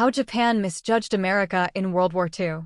How Japan misjudged America in World War II.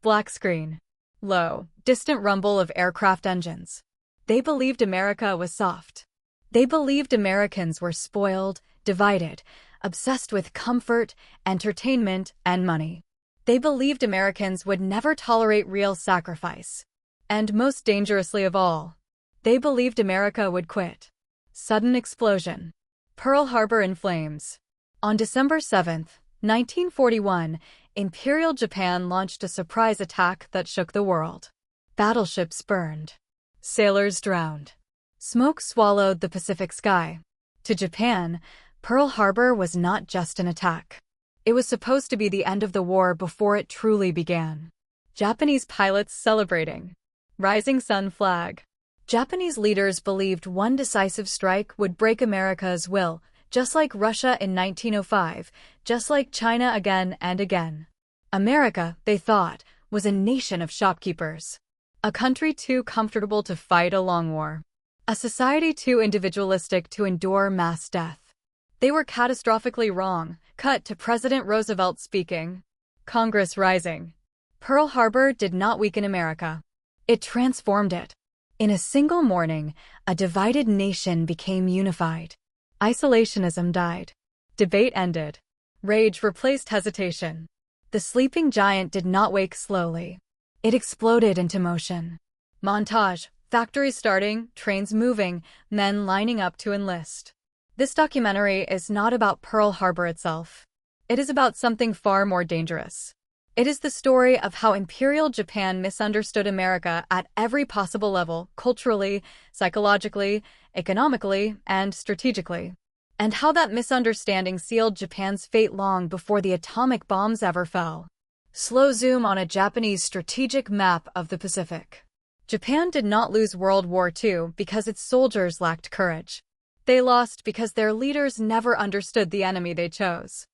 Black screen. Low, distant rumble of aircraft engines. They believed America was soft. They believed Americans were spoiled, divided, obsessed with comfort, entertainment, and money. They believed Americans would never tolerate real sacrifice. And most dangerously of all, they believed America would quit. Sudden explosion. Pearl Harbor in flames. On December 7, 1941, Imperial Japan launched a surprise attack that shook the world. Battleships burned. Sailors drowned. Smoke swallowed the Pacific sky. To Japan, Pearl Harbor was not just an attack. It was supposed to be the end of the war before it truly began. Japanese pilots celebrating. Rising sun flag. Japanese leaders believed one decisive strike would break America's will, just like Russia in 1905, just like China again and again. America, they thought, was a nation of shopkeepers. A country too comfortable to fight a long war. A society too individualistic to endure mass death. They were catastrophically wrong. Cut to President Roosevelt speaking. Congress rising. Pearl Harbor did not weaken America. It transformed it. In a single morning, a divided nation became unified. Isolationism died. Debate ended. Rage replaced hesitation. The sleeping giant did not wake slowly. It exploded into motion. Montage. Factories starting, trains moving, men lining up to enlist. This documentary is not about Pearl Harbor itself. It is about something far more dangerous. It is the story of how Imperial Japan misunderstood America at every possible level, culturally, psychologically, economically, and strategically. And how that misunderstanding sealed Japan's fate long before the atomic bombs ever fell. Slow zoom on a Japanese strategic map of the Pacific. Japan did not lose World War II because its soldiers lacked courage. They lost because their leaders never understood the enemy they chose.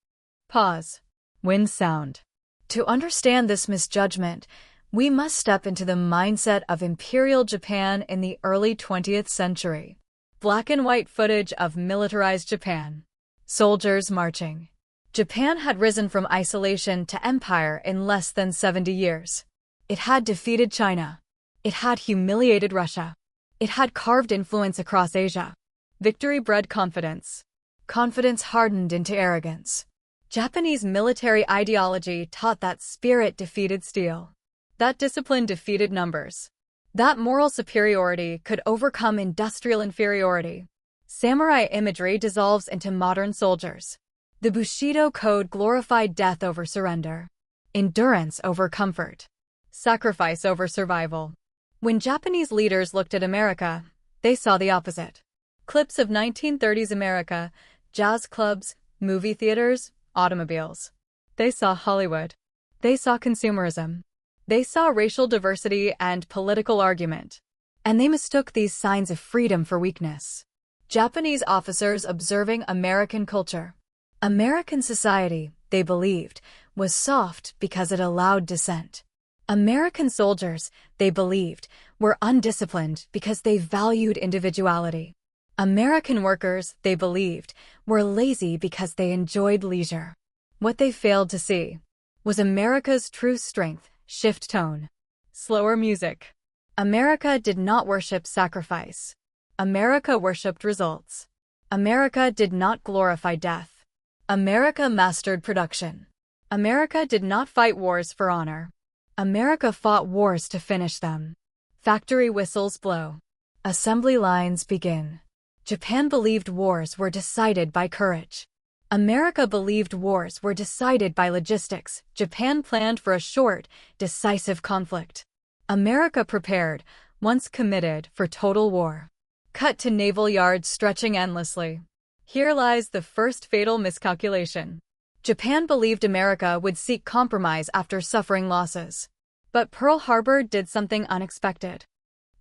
Pause. Wind sound. To understand this misjudgment, we must step into the mindset of Imperial Japan in the early 20th century. Black and white footage of militarized Japan. Soldiers marching. Japan had risen from isolation to empire in less than 70 years. It had defeated China. It had humiliated Russia. It had carved influence across Asia. Victory bred confidence. Confidence hardened into arrogance. Japanese military ideology taught that spirit defeated steel. That discipline defeated numbers. That moral superiority could overcome industrial inferiority. Samurai imagery dissolves into modern soldiers. The Bushido Code glorified death over surrender. Endurance over comfort. Sacrifice over survival. When Japanese leaders looked at America, they saw the opposite. Clips of 1930s America, jazz clubs, movie theaters, automobiles. They saw Hollywood. They saw consumerism. They saw racial diversity and political argument. And they mistook these signs of freedom for weakness. Japanese officers observing American culture. American society, they believed, was soft because it allowed dissent. American soldiers, they believed, were undisciplined because they valued individuality. American workers, they believed, were lazy because they enjoyed leisure. What they failed to see was America's true strength. Shift tone. Slower music. America did not worship sacrifice. America worshipped results. America did not glorify death. America mastered production. America did not fight wars for honor. America fought wars to finish them. Factory whistles blow. Assembly lines begin. Japan believed wars were decided by courage. America believed wars were decided by logistics. Japan planned for a short, decisive conflict. America prepared, once committed, for total war. Cut to naval yards stretching endlessly. Here lies the first fatal miscalculation. Japan believed America would seek compromise after suffering losses. But Pearl Harbor did something unexpected.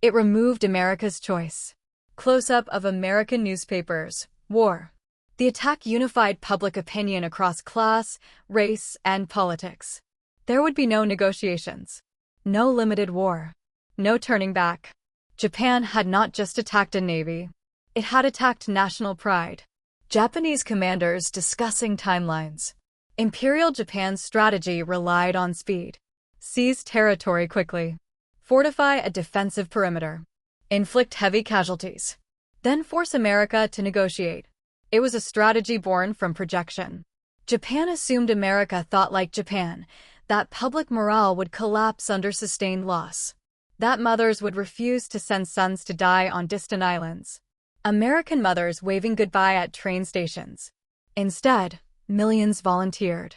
It removed America's choice. Close-up of American newspapers. War. The attack unified public opinion across class, race, and politics. There would be no negotiations. No limited war. No turning back. Japan had not just attacked a navy. It had attacked national pride. Japanese commanders discussing timelines. Imperial Japan's strategy relied on speed. Seize territory quickly. Fortify a defensive perimeter. Inflict heavy casualties. Then force America to negotiate. It was a strategy born from projection. Japan assumed America thought like Japan, that public morale would collapse under sustained loss, that mothers would refuse to send sons to die on distant islands. American mothers waving goodbye at train stations. Instead, millions volunteered.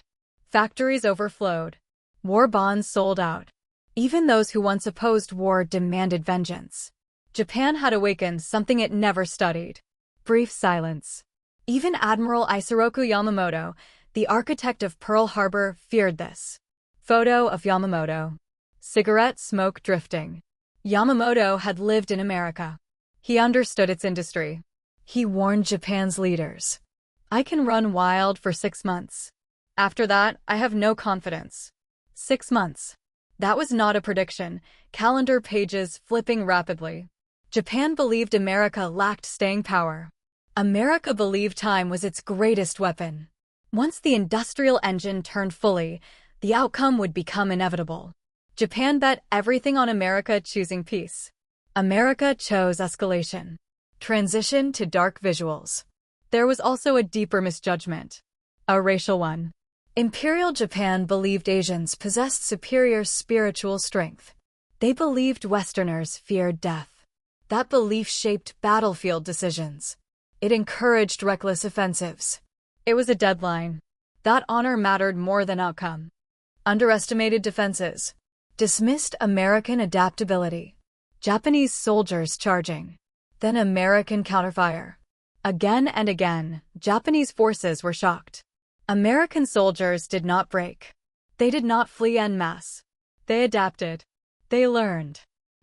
Factories overflowed. War bonds sold out. Even those who once opposed war demanded vengeance. Japan had awakened something it never studied. Brief silence. Even Admiral Isoroku Yamamoto, the architect of Pearl Harbor, feared this. Photo of Yamamoto. Cigarette smoke drifting. Yamamoto had lived in America. He understood its industry. He warned Japan's leaders. I can run wild for 6 months. After that, I have no confidence. 6 months. That was not a prediction, calendar pages flipping rapidly. Japan believed America lacked staying power. America believed time was its greatest weapon. Once the industrial engine turned fully, the outcome would become inevitable. Japan bet everything on America choosing peace. America chose escalation. Transition to dark visuals. There was also a deeper misjudgment. A racial one. Imperial Japan believed Asians possessed superior spiritual strength. They believed Westerners feared death. That belief shaped battlefield decisions. It encouraged reckless offensives. It was a deadline. That honor mattered more than outcome. Underestimated defenses. Dismissed American adaptability. Japanese soldiers charging. Then American counterfire. Again and again, Japanese forces were shocked. American soldiers did not break. They did not flee en masse. They adapted. They learned.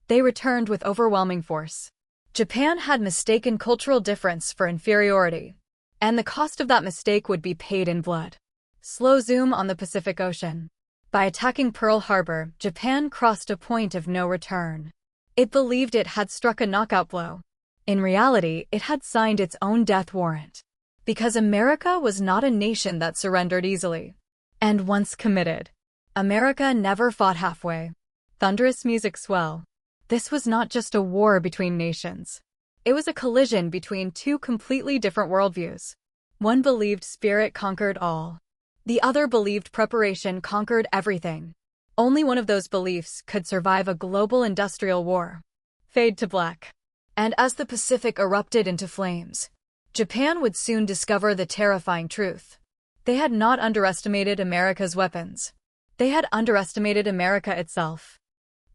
They returned with overwhelming force. Japan had mistaken cultural difference for inferiority, and the cost of that mistake would be paid in blood. Slow zoom on the Pacific Ocean. By attacking Pearl Harbor, Japan crossed a point of no return. It believed it had struck a knockout blow. In reality, it had signed its own death warrant. Because America was not a nation that surrendered easily. And once committed, America never fought halfway. Thunderous music swell. This was not just a war between nations. It was a collision between two completely different worldviews. One believed spirit conquered all. The other believed preparation conquered everything. Only one of those beliefs could survive a global industrial war. Fade to black. And as the Pacific erupted into flames, Japan would soon discover the terrifying truth. They had not underestimated America's weapons. They had underestimated America itself.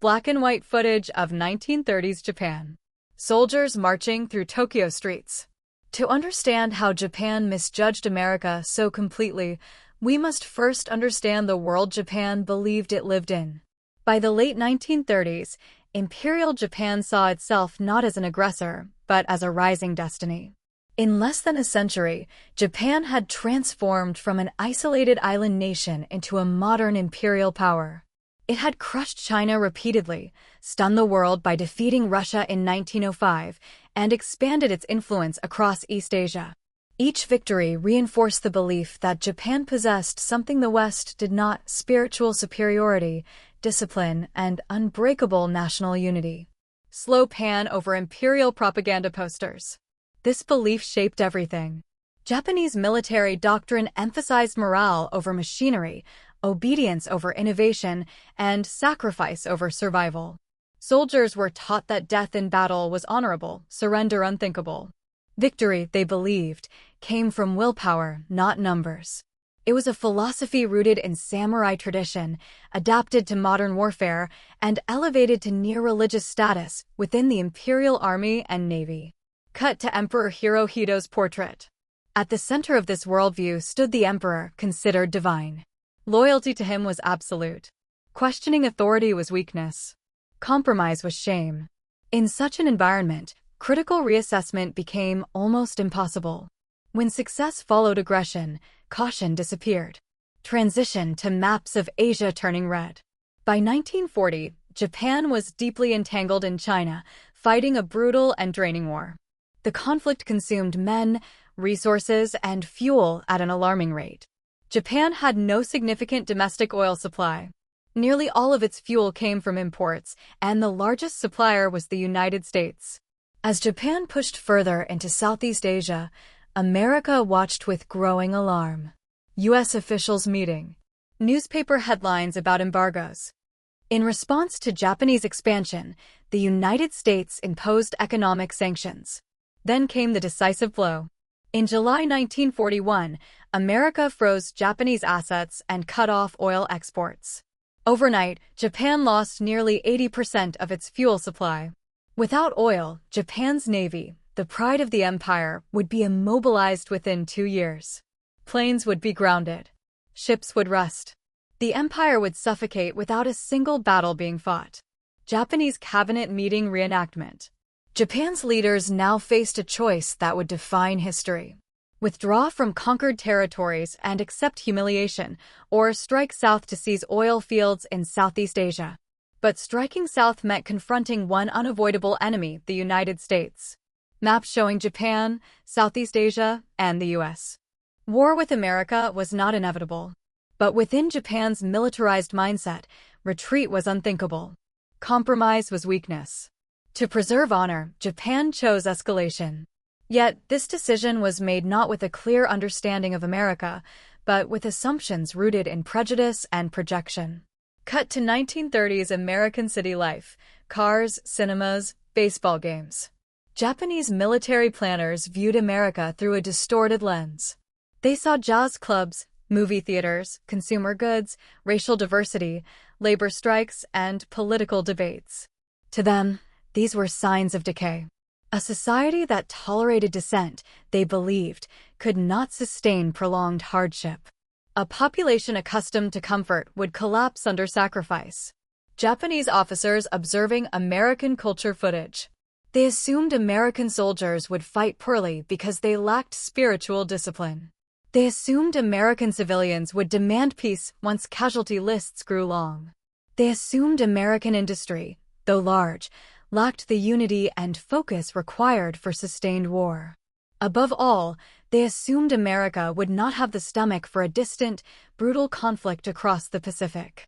Black and white footage of 1930s Japan. Soldiers marching through Tokyo streets. To understand how Japan misjudged America so completely, we must first understand the world Japan believed it lived in. By the late 1930s, Imperial Japan saw itself not as an aggressor, but as a rising destiny. In less than a century, Japan had transformed from an isolated island nation into a modern imperial power. It had crushed China repeatedly, stunned the world by defeating Russia in 1905, and expanded its influence across East Asia. Each victory reinforced the belief that Japan possessed something the West did not: spiritual superiority, discipline, and unbreakable national unity. Slow pan over imperial propaganda posters. This belief shaped everything. Japanese military doctrine emphasized morale over machinery, obedience over innovation, and sacrifice over survival. Soldiers were taught that death in battle was honorable, surrender unthinkable. Victory, they believed, came from willpower, not numbers. It was a philosophy rooted in samurai tradition, adapted to modern warfare, and elevated to near-religious status within the Imperial Army and Navy. Cut to Emperor Hirohito's portrait. At the center of this worldview stood the emperor, considered divine. Loyalty to him was absolute. Questioning authority was weakness. Compromise was shame. In such an environment, critical reassessment became almost impossible. When success followed aggression, caution disappeared. Transition to maps of Asia turning red. By 1940, Japan was deeply entangled in China, fighting a brutal and draining war. The conflict consumed men, resources, and fuel at an alarming rate. Japan had no significant domestic oil supply. Nearly all of its fuel came from imports, and the largest supplier was the United States. As Japan pushed further into Southeast Asia, America watched with growing alarm. U.S. officials meeting. Newspaper headlines about embargoes. In response to Japanese expansion, the United States imposed economic sanctions. Then came the decisive blow. In July 1941, America froze Japanese assets and cut off oil exports. Overnight, Japan lost nearly 80% of its fuel supply. Without oil, Japan's navy, the pride of the empire, would be immobilized within 2 years. Planes would be grounded. Ships would rust. The empire would suffocate without a single battle being fought. Japanese cabinet meeting reenactment. Japan's leaders now faced a choice that would define history. Withdraw from conquered territories and accept humiliation, or strike south to seize oil fields in Southeast Asia. But striking south meant confronting one unavoidable enemy, the United States. Map showing Japan, Southeast Asia, and the U.S. War with America was not inevitable. But within Japan's militarized mindset, retreat was unthinkable. Compromise was weakness. To preserve honor, Japan chose escalation. Yet, this decision was made not with a clear understanding of America, but with assumptions rooted in prejudice and projection. Cut to 1930s American city life: cars, cinemas, baseball games. Japanese military planners viewed America through a distorted lens. They saw jazz clubs, movie theaters, consumer goods, racial diversity, labor strikes, and political debates. To them, these were signs of decay. A society that tolerated dissent, they believed, could not sustain prolonged hardship. A population accustomed to comfort would collapse under sacrifice. Japanese officers observing American culture footage. They assumed American soldiers would fight poorly because they lacked spiritual discipline. They assumed American civilians would demand peace once casualty lists grew long. They assumed American industry, though large, lacked the unity and focus required for sustained war. Above all, they assumed America would not have the stomach for a distant, brutal conflict across the Pacific.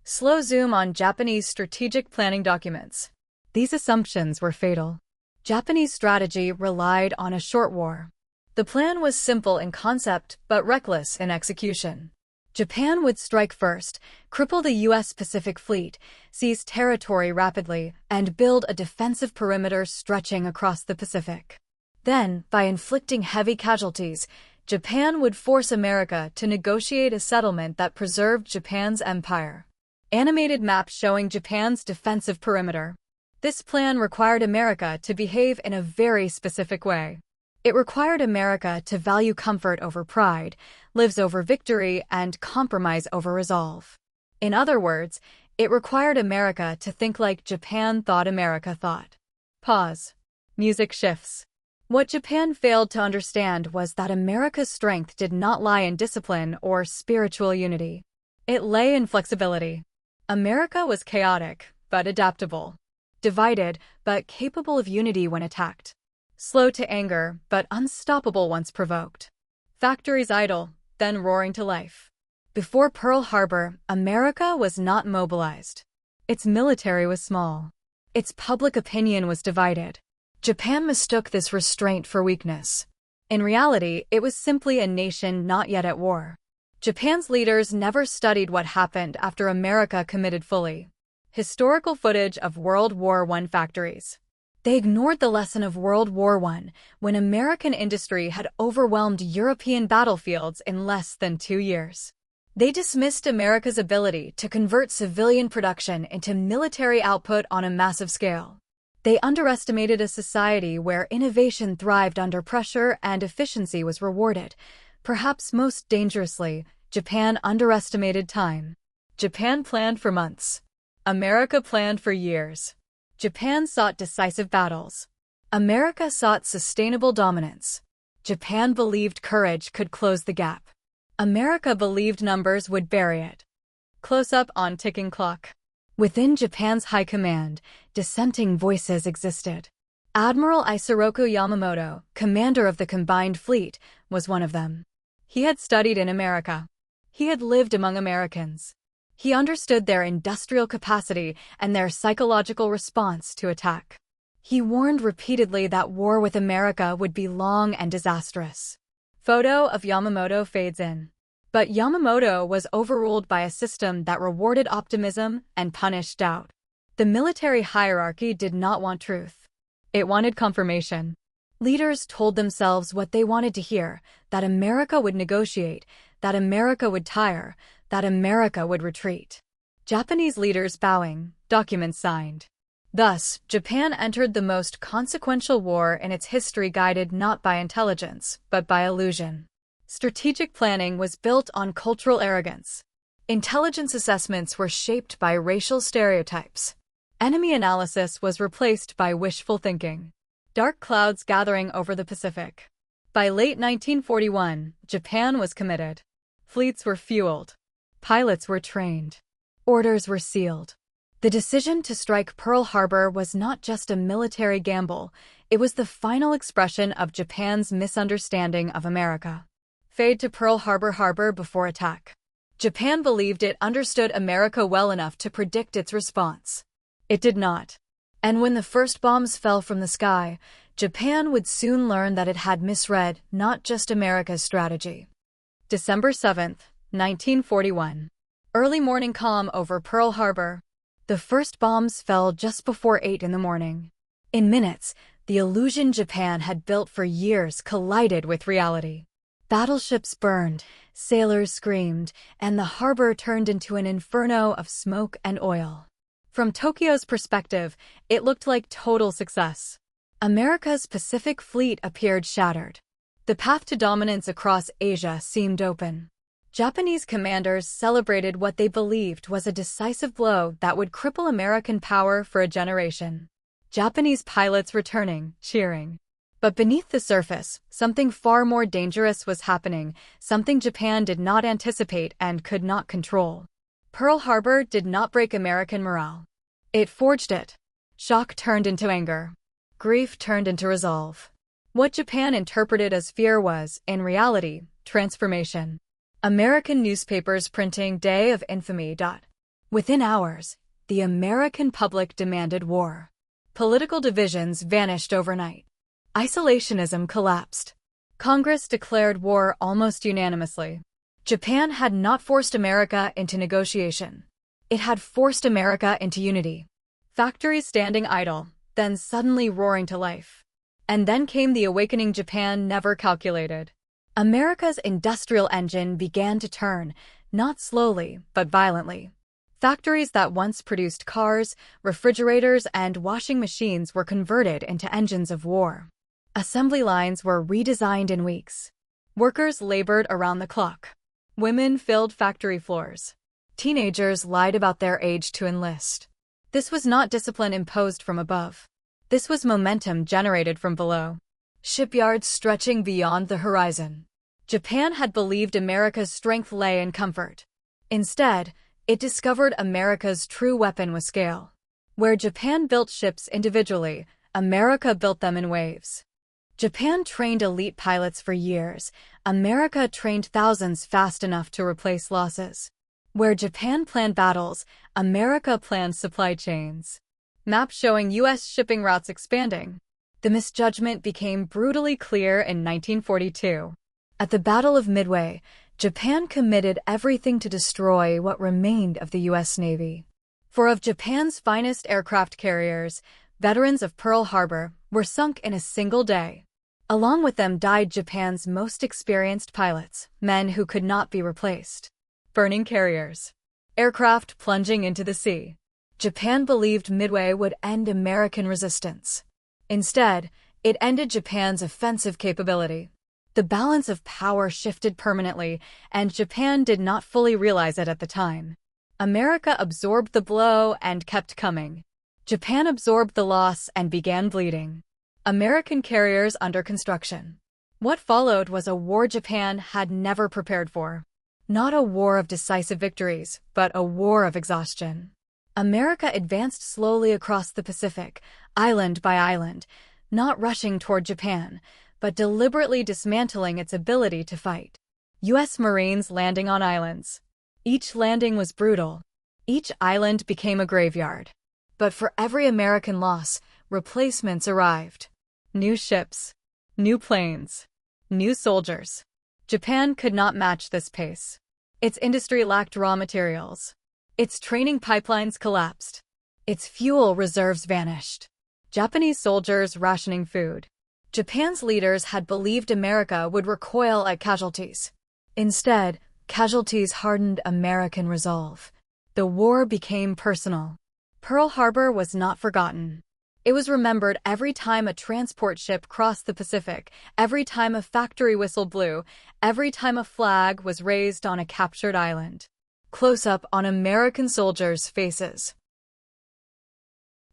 Slow zoom on Japanese strategic planning documents. These assumptions were fatal. Japanese strategy relied on a short war. The plan was simple in concept but reckless in execution. Japan would strike first, cripple the U.S. Pacific Fleet, seize territory rapidly, and build a defensive perimeter stretching across the Pacific. Then, by inflicting heavy casualties, Japan would force America to negotiate a settlement that preserved Japan's empire. Animated map showing Japan's defensive perimeter. This plan required America to behave in a very specific way. It required America to value comfort over pride, lives over victory, and compromise over resolve. In other words, it required America to think like Japan thought America thought. Pause. Music shifts. What Japan failed to understand was that America's strength did not lie in discipline or spiritual unity. It lay in flexibility. America was chaotic, but adaptable. Divided, but capable of unity when attacked. Slow to anger, but unstoppable once provoked. Factories idle, then roaring to life. Before Pearl Harbor, America was not mobilized. Its military was small. Its public opinion was divided. Japan mistook this restraint for weakness. In reality, it was simply a nation not yet at war. Japan's leaders never studied what happened after America committed fully. Historical footage of World War I factories. They ignored the lesson of World War I, when American industry had overwhelmed European battlefields in less than 2 years. They dismissed America's ability to convert civilian production into military output on a massive scale. They underestimated a society where innovation thrived under pressure and efficiency was rewarded. Perhaps most dangerously, Japan underestimated time. Japan planned for months. America planned for years. Japan sought decisive battles. America sought sustainable dominance. Japan believed courage could close the gap. America believed numbers would bury it. Close-up on ticking clock. Within Japan's high command, dissenting voices existed. Admiral Isoroku Yamamoto, commander of the combined fleet, was one of them. He had studied in America. He had lived among Americans. He understood their industrial capacity and their psychological response to attack. He warned repeatedly that war with America would be long and disastrous. Photo of Yamamoto fades in. But Yamamoto was overruled by a system that rewarded optimism and punished doubt. The military hierarchy did not want truth. It wanted confirmation. Leaders told themselves what they wanted to hear, that America would negotiate, that America would tire, that America would retreat. Japanese leaders bowing, documents signed. Thus, Japan entered the most consequential war in its history, guided not by intelligence, but by illusion. Strategic planning was built on cultural arrogance. Intelligence assessments were shaped by racial stereotypes. Enemy analysis was replaced by wishful thinking. Dark clouds gathering over the Pacific. By late 1941, Japan was committed. Fleets were fueled. Pilots were trained. Orders were sealed. The decision to strike Pearl Harbor was not just a military gamble, it was the final expression of Japan's misunderstanding of America. Fade to Pearl Harbor before attack. Japan believed it understood America well enough to predict its response. It did not. And when the first bombs fell from the sky, Japan would soon learn that it had misread not just America's strategy. December 7, 1941. Early morning calm over Pearl Harbor. The first bombs fell just before 8 in the morning. In minutes, the illusion Japan had built for years collided with reality. Battleships burned, sailors screamed, and the harbor turned into an inferno of smoke and oil. From Tokyo's perspective, it looked like total success. America's Pacific Fleet appeared shattered. The path to dominance across Asia seemed open. Japanese commanders celebrated what they believed was a decisive blow that would cripple American power for a generation. Japanese pilots returning, cheering. But beneath the surface, something far more dangerous was happening, something Japan did not anticipate and could not control. Pearl Harbor did not break American morale. It forged it. Shock turned into anger. Grief turned into resolve. What Japan interpreted as fear was, in reality, transformation. American newspapers printing Day of Infamy. Within hours, the American public demanded war. Political divisions vanished overnight. Isolationism collapsed. Congress declared war almost unanimously. Japan had not forced America into negotiation. It had forced America into unity. Factories standing idle, then suddenly roaring to life. And then came the awakening Japan never calculated. America's industrial engine began to turn, not slowly, but violently. Factories that once produced cars, refrigerators, and washing machines were converted into engines of war. Assembly lines were redesigned in weeks. Workers labored around the clock. Women filled factory floors. Teenagers lied about their age to enlist. This was not discipline imposed from above. This was momentum generated from below. Shipyards stretching beyond the horizon. Japan had believed America's strength lay in comfort. Instead, it discovered America's true weapon was scale. Where Japan built ships individually, America built them in waves. Japan trained elite pilots for years. America trained thousands fast enough to replace losses. Where Japan planned battles, America planned supply chains. Maps showing U.S. shipping routes expanding. The misjudgment became brutally clear in 1942. At the Battle of Midway, Japan committed everything to destroy what remained of the U.S. Navy. For of Japan's finest aircraft carriers, veterans of Pearl Harbor, were sunk in a single day. Along with them died Japan's most experienced pilots, men who could not be replaced. Burning carriers. Aircraft plunging into the sea. Japan believed Midway would end American resistance. Instead, it ended Japan's offensive capability. The balance of power shifted permanently, and Japan did not fully realize it at the time. America absorbed the blow and kept coming. Japan absorbed the loss and began bleeding. American carriers under construction. What followed was a war Japan had never prepared for. Not a war of decisive victories, but a war of exhaustion. America advanced slowly across the Pacific, island by island, not rushing toward Japan, but deliberately dismantling its ability to fight. U.S. Marines landing on islands. Each landing was brutal. Each island became a graveyard. But for every American loss, replacements arrived. New ships, new planes, new soldiers. Japan could not match this pace. Its industry lacked raw materials. Its training pipelines collapsed. Its fuel reserves vanished. Japanese soldiers rationing food. Japan's leaders had believed America would recoil at casualties. Instead, casualties hardened American resolve. The war became personal. Pearl Harbor was not forgotten. It was remembered every time a transport ship crossed the Pacific, every time a factory whistle blew, every time a flag was raised on a captured island. Close up on American soldiers' faces.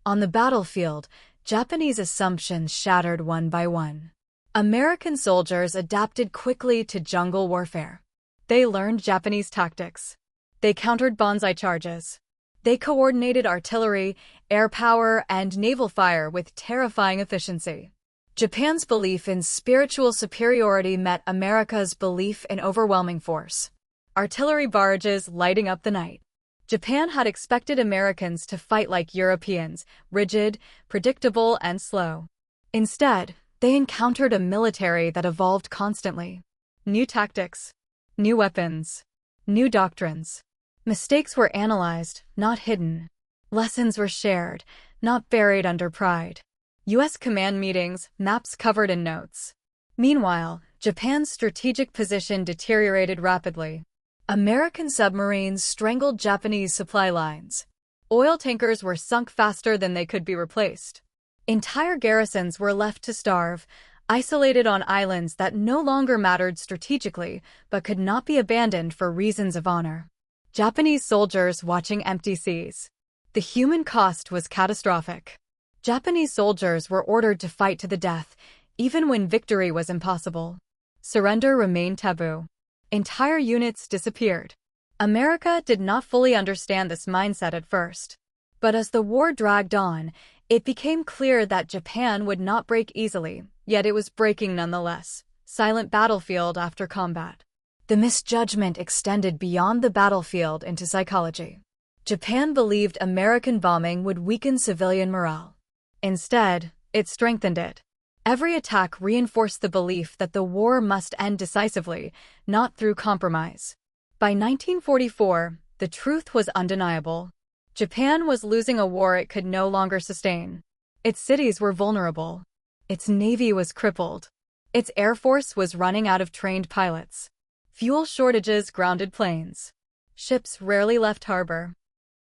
On the battlefield, Japanese assumptions shattered one by one. American soldiers adapted quickly to jungle warfare. They learned Japanese tactics. They countered banzai charges. They coordinated artillery, air power, and naval fire with terrifying efficiency. Japan's belief in spiritual superiority met America's belief in overwhelming force. Artillery barrages lighting up the night. Japan had expected Americans to fight like Europeans, rigid, predictable, and slow. Instead, they encountered a military that evolved constantly. New tactics, new weapons, new doctrines. Mistakes were analyzed, not hidden. Lessons were shared, not buried under pride. U.S. command meetings, maps covered in notes. Meanwhile, Japan's strategic position deteriorated rapidly. American submarines strangled Japanese supply lines. Oil tankers were sunk faster than they could be replaced. Entire garrisons were left to starve, isolated on islands that no longer mattered strategically but could not be abandoned for reasons of honor. Japanese soldiers watching empty seas. The human cost was catastrophic. Japanese soldiers were ordered to fight to the death, even when victory was impossible. Surrender remained taboo. Entire units disappeared. America did not fully understand this mindset at first. But as the war dragged on, it became clear that Japan would not break easily, yet it was breaking nonetheless. Silent battlefield after combat. The misjudgment extended beyond the battlefield into psychology. Japan believed American bombing would weaken civilian morale. Instead, it strengthened it. Every attack reinforced the belief that the war must end decisively, not through compromise. By 1944, the truth was undeniable. Japan was losing a war it could no longer sustain. Its cities were vulnerable. Its navy was crippled. Its air force was running out of trained pilots. Fuel shortages grounded planes. Ships rarely left harbor.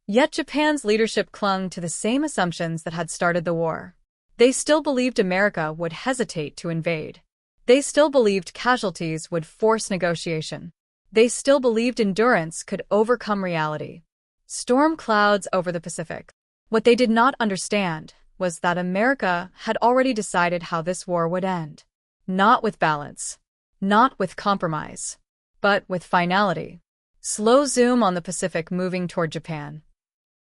Yet Japan's leadership clung to the same assumptions that had started the war. They still believed America would hesitate to invade. They still believed casualties would force negotiation. They still believed endurance could overcome reality. Storm clouds over the Pacific. What they did not understand was that America had already decided how this war would end. Not with balance. Not with compromise. But with finality. Slow zoom on the Pacific moving toward Japan.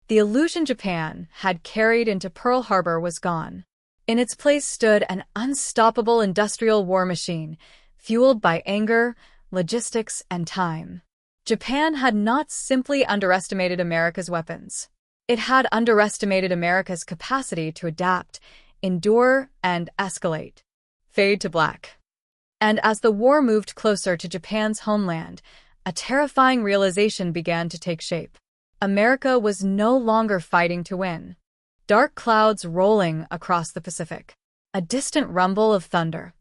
The illusion Japan had carried into Pearl Harbor was gone. In its place stood an unstoppable industrial war machine, fueled by anger, logistics, and time. Japan had not simply underestimated America's weapons. It had underestimated America's capacity to adapt, endure, and escalate. Fade to black. And as the war moved closer to Japan's homeland, a terrifying realization began to take shape. America was no longer fighting to win. Dark clouds rolling across the Pacific. A distant rumble of thunder.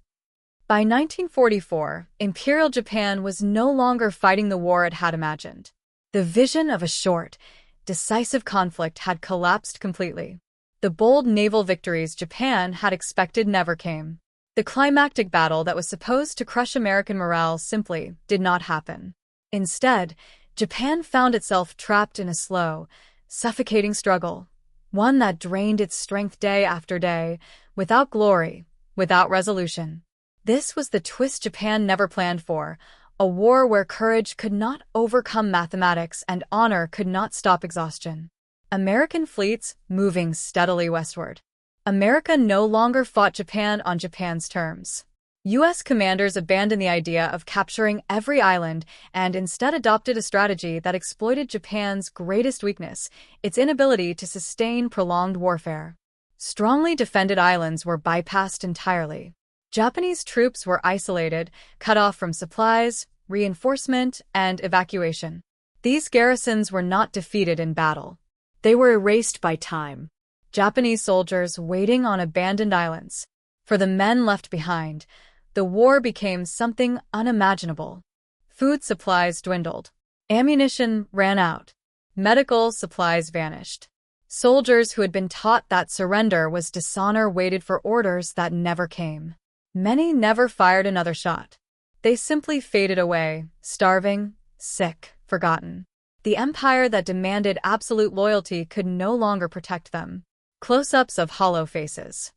By 1944, Imperial Japan was no longer fighting the war it had imagined. The vision of a short, decisive conflict had collapsed completely. The bold naval victories Japan had expected never came. The climactic battle that was supposed to crush American morale simply did not happen. Instead, Japan found itself trapped in a slow, suffocating struggle. One that drained its strength day after day, without glory, without resolution. This was the twist Japan never planned for, a war where courage could not overcome mathematics and honor could not stop exhaustion. American fleets moving steadily westward. America no longer fought Japan on Japan's terms. U.S. commanders abandoned the idea of capturing every island and instead adopted a strategy that exploited Japan's greatest weakness, its inability to sustain prolonged warfare. Strongly defended islands were bypassed entirely. Japanese troops were isolated, cut off from supplies, reinforcement, and evacuation. These garrisons were not defeated in battle. They were erased by time. Japanese soldiers waiting on abandoned islands. For the men left behind, the war became something unimaginable. Food supplies dwindled. Ammunition ran out. Medical supplies vanished. Soldiers who had been taught that surrender was dishonor waited for orders that never came. Many never fired another shot. They simply faded away, starving, sick, forgotten. The empire that demanded absolute loyalty could no longer protect them. Close-ups of hollow faces.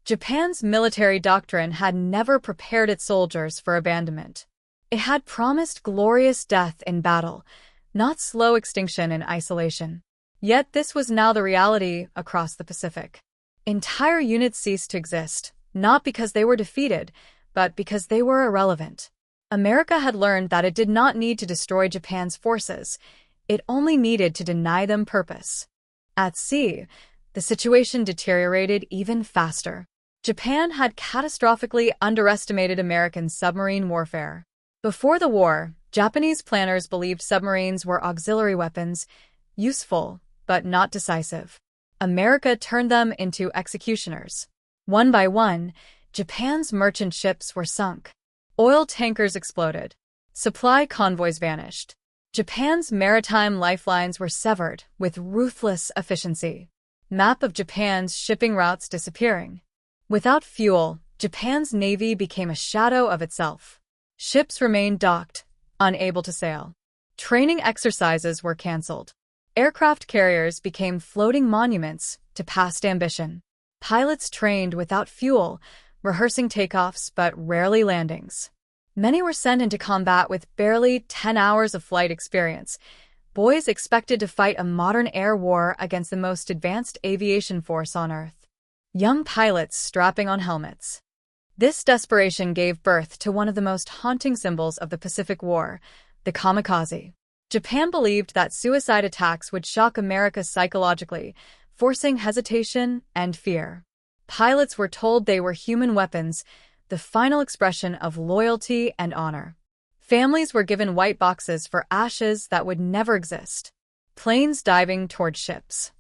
Japan's military doctrine had never prepared its soldiers for abandonment. It had promised glorious death in battle, not slow extinction in isolation. Yet this was now the reality across the Pacific. Entire units ceased to exist, not because they were defeated, but because they were irrelevant. America had learned that it did not need to destroy Japan's forces. It only needed to deny them purpose. At sea, the situation deteriorated even faster. Japan had catastrophically underestimated American submarine warfare. Before the war, Japanese planners believed submarines were auxiliary weapons, useful, but not decisive. America turned them into executioners. One by one, Japan's merchant ships were sunk. Oil tankers exploded. Supply convoys vanished. Japan's maritime lifelines were severed with ruthless efficiency. Map of Japan's shipping routes disappearing. Without fuel, Japan's navy became a shadow of itself. Ships remained docked, unable to sail. Training exercises were canceled. Aircraft carriers became floating monuments to past ambition. Pilots trained without fuel, rehearsing takeoffs but rarely landings. Many were sent into combat with barely 10 hours of flight experience. Boys expected to fight a modern air war against the most advanced aviation force on Earth. Young pilots strapping on helmets. This desperation gave birth to one of the most haunting symbols of the Pacific War, the kamikaze. Japan believed that suicide attacks would shock America psychologically, forcing hesitation and fear. Pilots were told they were human weapons, the final expression of loyalty and honor. Families were given white boxes for ashes that would never exist. Planes diving toward ships.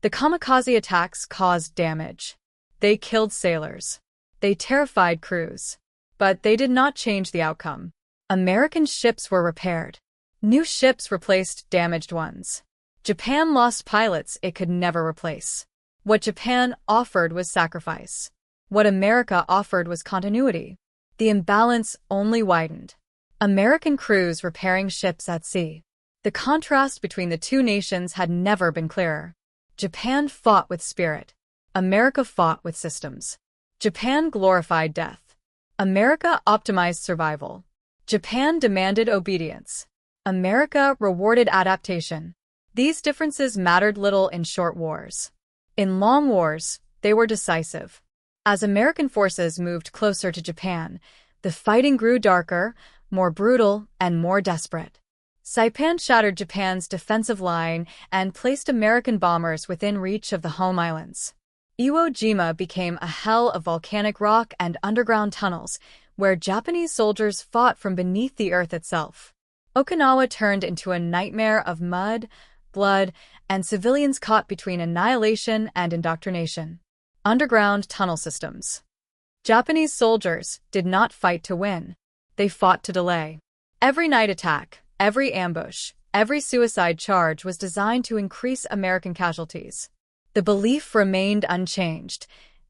The kamikaze attacks caused damage. They killed sailors. They terrified crews. But they did not change the outcome. American ships were repaired. New ships replaced damaged ones. Japan lost pilots it could never replace. What Japan offered was sacrifice. What America offered was continuity. The imbalance only widened. American crews repairing ships at sea. The contrast between the two nations had never been clearer. Japan fought with spirit. America fought with systems. Japan glorified death. America optimized survival. Japan demanded obedience. America rewarded adaptation. These differences mattered little in short wars. In long wars, they were decisive. As American forces moved closer to Japan, the fighting grew darker, more brutal, and more desperate. Saipan shattered Japan's defensive line and placed American bombers within reach of the home islands. Iwo Jima became a hell of volcanic rock and underground tunnels, where Japanese soldiers fought from beneath the earth itself. Okinawa turned into a nightmare of mud, blood, and civilians caught between annihilation and indoctrination. Underground tunnel systems. Japanese soldiers did not fight to win. They fought to delay. Every night attack, every ambush, every suicide charge was designed to increase American casualties. The belief remained unchanged.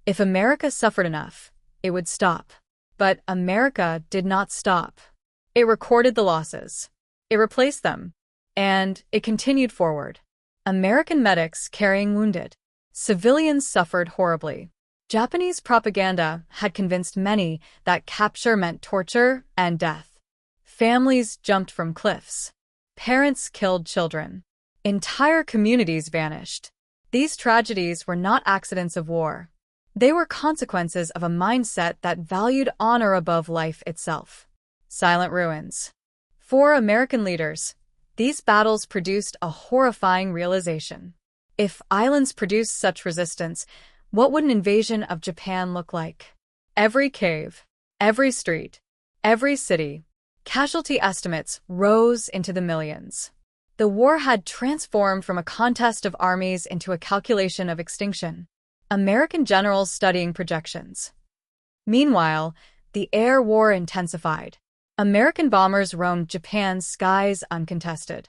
If America suffered enough, it would stop. But America did not stop. It recorded the losses. It replaced them. And it continued forward. American medics carrying wounded. Civilians suffered horribly. Japanese propaganda had convinced many that capture meant torture and death. Families jumped from cliffs. Parents killed children. Entire communities vanished. These tragedies were not accidents of war. They were consequences of a mindset that valued honor above life itself. Silent ruins. For American leaders, these battles produced a horrifying realization. If islands produced such resistance, what would an invasion of Japan look like? Every cave, every street, every city, casualty estimates rose into the millions. The war had transformed from a contest of armies into a calculation of extinction. American generals studying projections. Meanwhile, the air war intensified. American bombers roamed Japan's skies uncontested.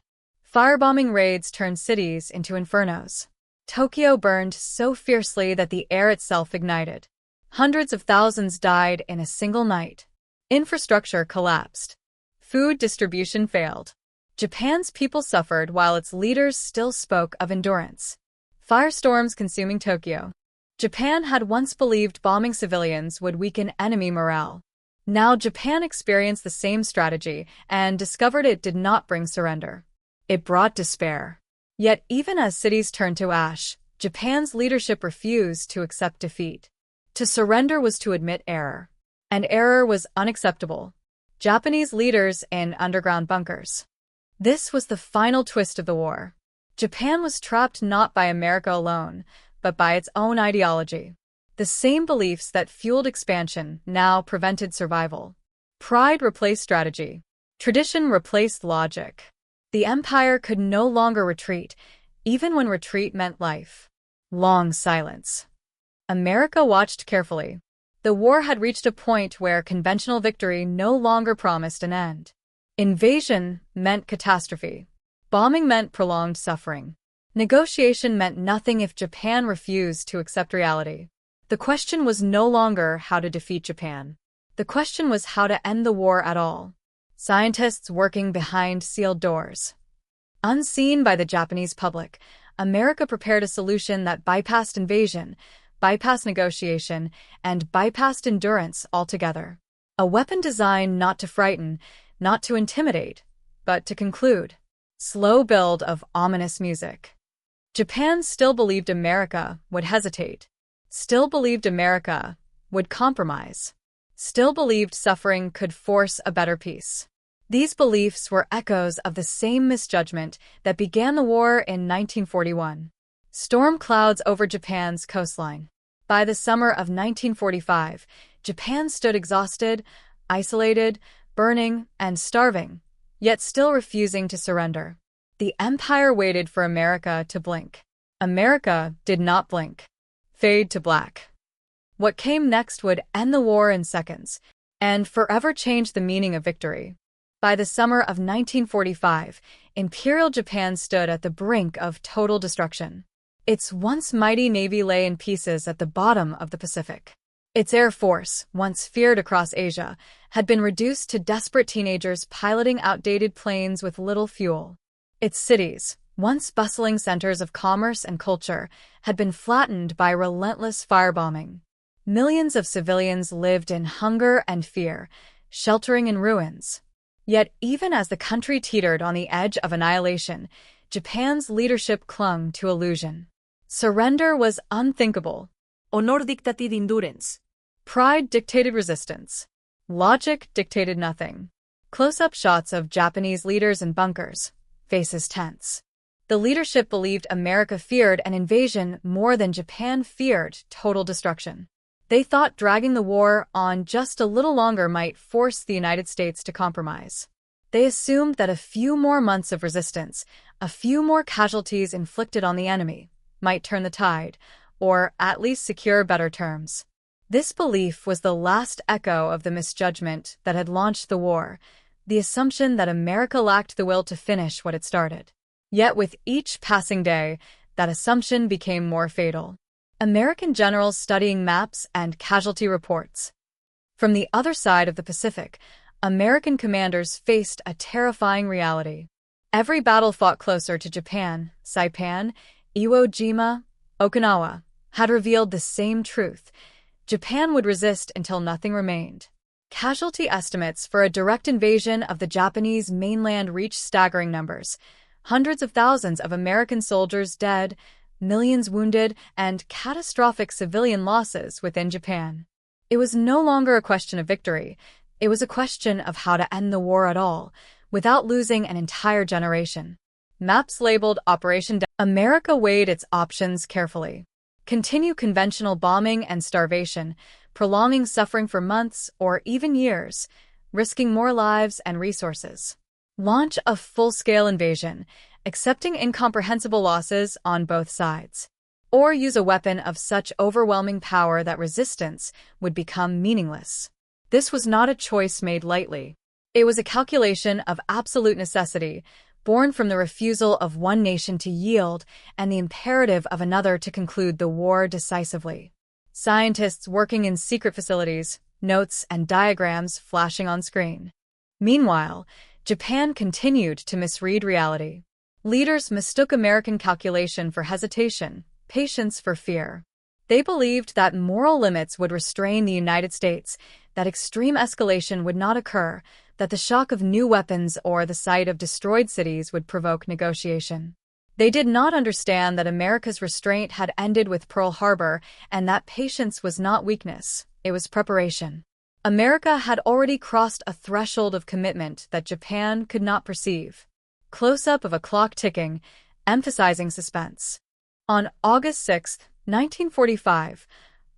Firebombing raids turned cities into infernos. Tokyo burned so fiercely that the air itself ignited. Hundreds of thousands died in a single night. Infrastructure collapsed. Food distribution failed. Japan's people suffered while its leaders still spoke of endurance. Firestorms consuming Tokyo. Japan had once believed bombing civilians would weaken enemy morale. Now Japan experienced the same strategy and discovered it did not bring surrender. It brought despair. Yet even as cities turned to ash, Japan's leadership refused to accept defeat. To surrender was to admit error. And error was unacceptable. Japanese leaders in underground bunkers. This was the final twist of the war. Japan was trapped not by America alone, but by its own ideology. The same beliefs that fueled expansion now prevented survival. Pride replaced strategy. Tradition replaced logic. The empire could no longer retreat, even when retreat meant life. Long silence. America watched carefully. The war had reached a point where conventional victory no longer promised an end. Invasion meant catastrophe. Bombing meant prolonged suffering. Negotiation meant nothing if Japan refused to accept reality. The question was no longer how to defeat Japan. The question was how to end the war at all. Scientists working behind sealed doors. Unseen by the Japanese public, America prepared a solution that bypassed invasion, bypassed negotiation, and bypassed endurance altogether. A weapon designed not to frighten, not to intimidate, but to conclude. Slow build of ominous music. Japan still believed America would hesitate. Still believed America would compromise. Still believed suffering could force a better peace. These beliefs were echoes of the same misjudgment that began the war in 1941. Storm clouds over Japan's coastline. By the summer of 1945, Japan stood exhausted, isolated, burning, and starving, yet still refusing to surrender. The empire waited for America to blink. America did not blink. Fade to black. What came next would end the war in seconds, and forever change the meaning of victory. By the summer of 1945, Imperial Japan stood at the brink of total destruction. Its once mighty navy lay in pieces at the bottom of the Pacific. Its air force, once feared across Asia, had been reduced to desperate teenagers piloting outdated planes with little fuel. Its cities, once bustling centers of commerce and culture, had been flattened by relentless firebombing. Millions of civilians lived in hunger and fear, sheltering in ruins. Yet even as the country teetered on the edge of annihilation, Japan's leadership clung to illusion. Surrender was unthinkable. Honor dictated endurance. Pride dictated resistance. Logic dictated nothing. Close-up shots of Japanese leaders in bunkers, faces tense. The leadership believed America feared an invasion more than Japan feared total destruction. They thought dragging the war on just a little longer might force the United States to compromise. They assumed that a few more months of resistance, a few more casualties inflicted on the enemy, might turn the tide, or at least secure better terms. This belief was the last echo of the misjudgment that had launched the war, the assumption that America lacked the will to finish what it started. Yet with each passing day, that assumption became more fatal. American generals studying maps and casualty reports. From the other side of the Pacific, American commanders faced a terrifying reality. Every battle fought closer to Japan, Saipan, Iwo Jima, Okinawa, had revealed the same truth. Japan would resist until nothing remained. Casualty estimates for a direct invasion of the Japanese mainland reached staggering numbers. Hundreds of thousands of American soldiers dead, millions wounded, and catastrophic civilian losses within Japan. It was no longer a question of victory. It was a question of how to end the war at all, without losing an entire generation. Maps labeled Operation America weighed its options carefully. Continue conventional bombing and starvation, prolonging suffering for months or even years, risking more lives and resources. Launch a full-scale invasion, accepting incomprehensible losses on both sides. Or use a weapon of such overwhelming power that resistance would become meaningless. This was not a choice made lightly. It was a calculation of absolute necessity, born from the refusal of one nation to yield and the imperative of another to conclude the war decisively. Scientists working in secret facilities, notes and diagrams flashing on screen. Meanwhile, Japan continued to misread reality. Leaders mistook American calculation for hesitation, patience for fear. They believed that moral limits would restrain the United States, that extreme escalation would not occur, that the shock of new weapons or the sight of destroyed cities would provoke negotiation. They did not understand that America's restraint had ended with Pearl Harbor and that patience was not weakness, it was preparation. America had already crossed a threshold of commitment that Japan could not perceive. Close-up of a clock ticking, emphasizing suspense. On August 6, 1945,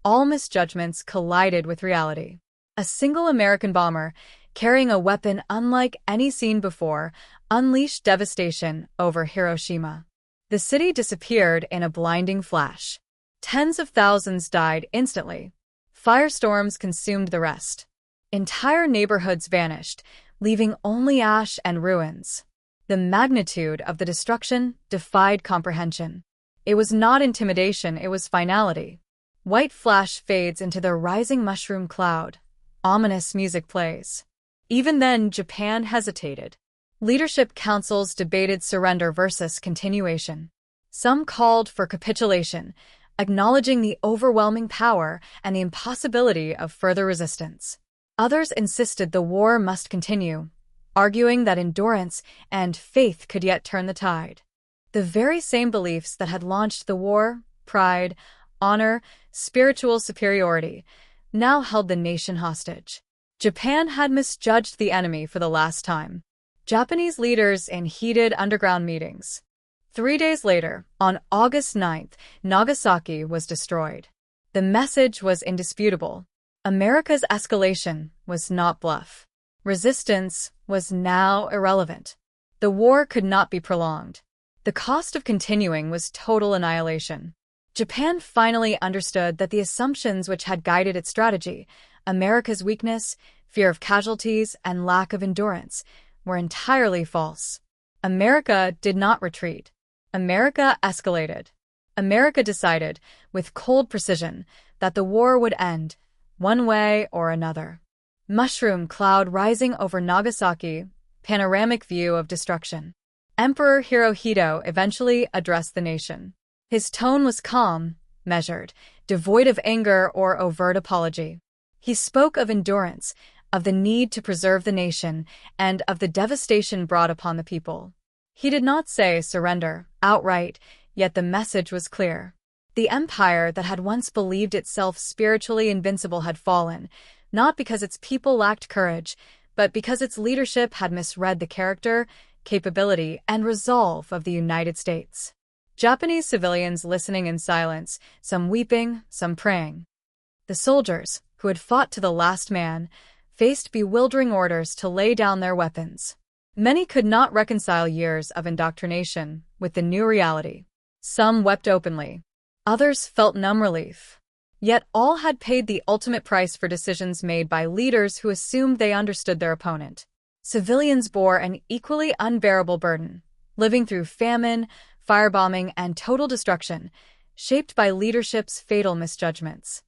all misjudgments collided with reality. A single American bomber, carrying a weapon unlike any seen before, unleashed devastation over Hiroshima. The city disappeared in a blinding flash. Tens of thousands died instantly. Firestorms consumed the rest. Entire neighborhoods vanished, leaving only ash and ruins. The magnitude of the destruction defied comprehension. It was not intimidation, it was finality. White flash fades into the rising mushroom cloud. Ominous music plays. Even then, Japan hesitated. Leadership councils debated surrender versus continuation. Some called for capitulation, acknowledging the overwhelming power and the impossibility of further resistance. Others insisted the war must continue, arguing that endurance and faith could yet turn the tide. The very same beliefs that had launched the war, pride, honor, spiritual superiority, now held the nation hostage. Japan had misjudged the enemy for the last time. Japanese leaders in heated underground meetings. 3 days later, on August 9th, Nagasaki was destroyed. The message was indisputable. America's escalation was not bluff. Resistance was now irrelevant. The war could not be prolonged. The cost of continuing was total annihilation. Japan finally understood that the assumptions which had guided its strategy, America's weakness, fear of casualties, and lack of endurance, were entirely false. America did not retreat. America escalated. America decided, with cold precision, that the war would end, one way or another. Mushroom cloud rising over Nagasaki, panoramic view of destruction. Emperor Hirohito eventually addressed the nation. His tone was calm, measured, devoid of anger or overt apology. He spoke of endurance, of the need to preserve the nation, and of the devastation brought upon the people. He did not say surrender outright, yet the message was clear. The empire that had once believed itself spiritually invincible had fallen, not because its people lacked courage, but because its leadership had misread the character, capability, and resolve of the United States. Japanese civilians listening in silence, some weeping, some praying. The soldiers, who had fought to the last man, faced bewildering orders to lay down their weapons. Many could not reconcile years of indoctrination with the new reality. Some wept openly. Others felt numb relief. Yet all had paid the ultimate price for decisions made by leaders who assumed they understood their opponent. Civilians bore an equally unbearable burden, living through famine, firebombing, and total destruction, shaped by leadership's fatal misjudgments.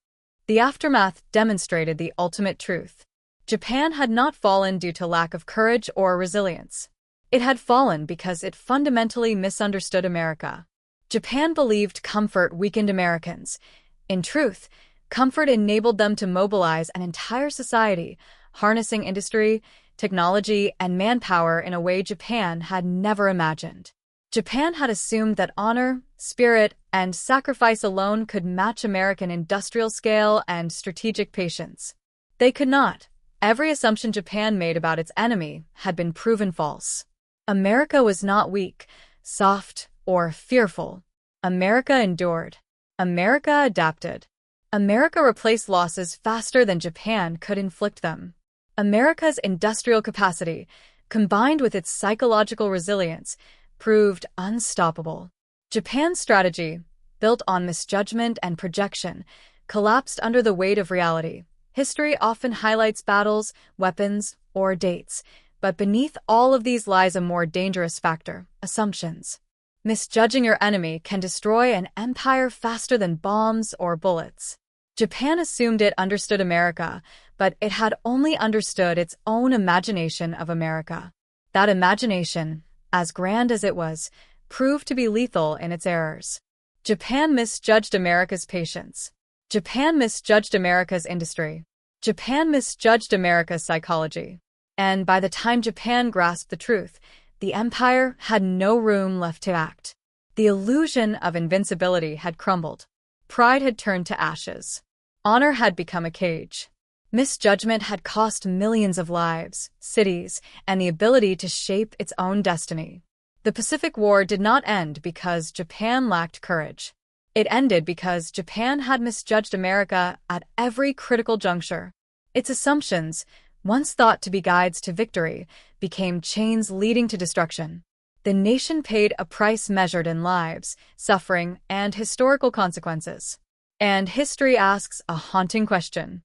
The aftermath demonstrated the ultimate truth. Japan had not fallen due to lack of courage or resilience. It had fallen because it fundamentally misunderstood America. Japan believed comfort weakened Americans. In truth, comfort enabled them to mobilize an entire society, harnessing industry, technology, and manpower in a way Japan had never imagined. Japan had assumed that honor, spirit, and sacrifice alone could match American industrial scale and strategic patience. They could not. Every assumption Japan made about its enemy had been proven false. America was not weak, soft, or fearful. America endured. America adapted. America replaced losses faster than Japan could inflict them. America's industrial capacity, combined with its psychological resilience, proved unstoppable. Japan's strategy, built on misjudgment and projection, collapsed under the weight of reality. History often highlights battles, weapons, or dates, but beneath all of these lies a more dangerous factor: assumptions. Misjudging your enemy can destroy an empire faster than bombs or bullets. Japan assumed it understood America, but it had only understood its own imagination of America. That imagination, as grand as it was, proved to be lethal in its errors. Japan misjudged America's patience. Japan misjudged America's industry. Japan misjudged America's psychology. And by the time Japan grasped the truth, the empire had no room left to act. The illusion of invincibility had crumbled. Pride had turned to ashes. Honor had become a cage. Misjudgment had cost millions of lives, cities, and the ability to shape its own destiny. The Pacific War did not end because Japan lacked courage. It ended because Japan had misjudged America at every critical juncture. Its assumptions, once thought to be guides to victory, became chains leading to destruction. The nation paid a price measured in lives, suffering, and historical consequences. And history asks a haunting question.